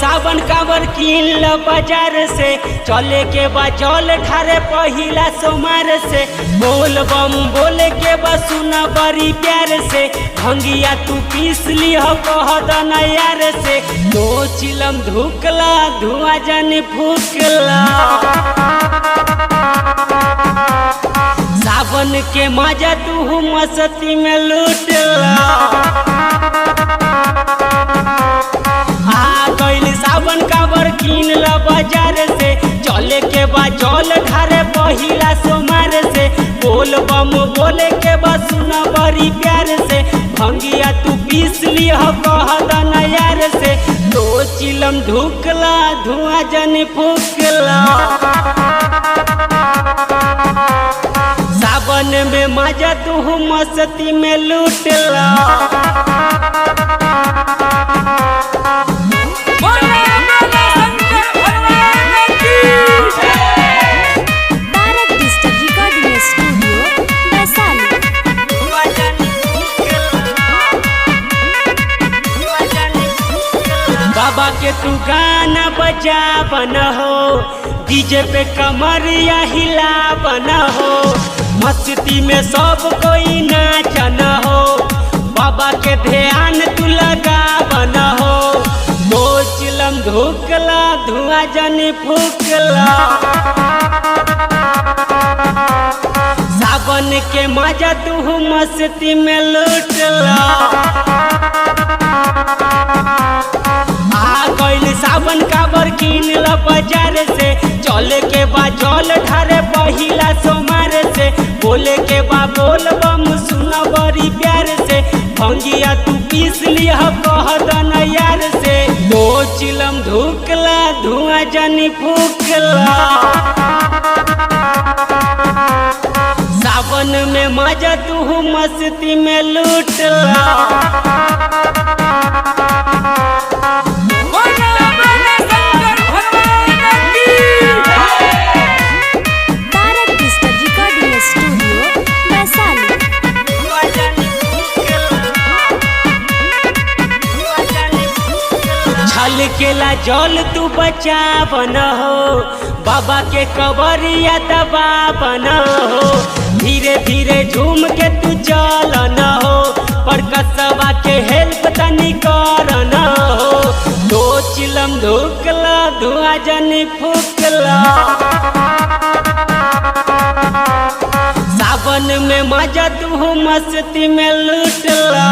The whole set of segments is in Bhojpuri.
सावन कावर किन बाजार से चले के बा जल ढारे पहिला सोमार से बोल बम बोले के बा सुना बड़ी प्यार से भंगिया तू पीस ली हो कह यार से दो चिलम धुकला धुआं जन फूकला सावन के मजा तू मस्ती में लूटला सावन कावर किन ला बाजार से चले के बा जल ढारे पहिला सोमार से बोल बम बोले के बा सुना बड़ी प्यार से भंगिया तू पीस ली हो कह यार से दो चिलम ढुकला धुआं जन फूकला सावन में मजा तू मस्ती में लूटला। बाबा के तू गाना बजा बना हो डीजे पे कमरिया हिला बना हो मस्ती में सब कोई नाचना हो बाबा के ध्यान तू लगा बना हो दो चिलम धुकला धुआं जन फूकला सावन के मजा तू मस्ती में लूटला। सावन कावर किन ला बाजार से चले के बा जल ढारे पहिला सोमार से बोले के बा बोल बम सुना बड़ी प्यार से भंगिया तू पीस ली हो कह यार से दो चिलम धुकला धुआं जन फूकला सावन में मजा तू मस्ती में लूटला। केला जल तू बचा बना हो बाबा के कवरिया दबा बना हो धीरे धीरे झूम के तू चल न हो पर कसवा के हेल्प तनी कर न हो दो चिलम धुकला धुआं जन फूकला सावन में मजा तू मस्ती में लूटला।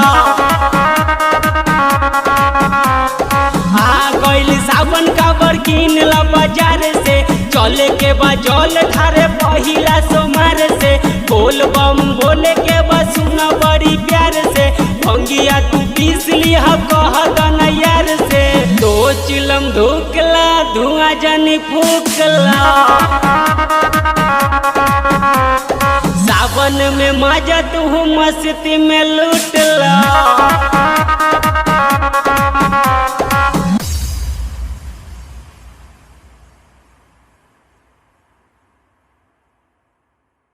सावन कावर किन ला बाजार से चले के बा जल ढारे पहिला सोमार से बोल बम बोले के बा सुना बड़ी प्यार से भंगिया तू पीस ली हो कह यार से दो चिलम धुकला धुआं जन फूकला सावन में मजा तू मस्ती में लूटला।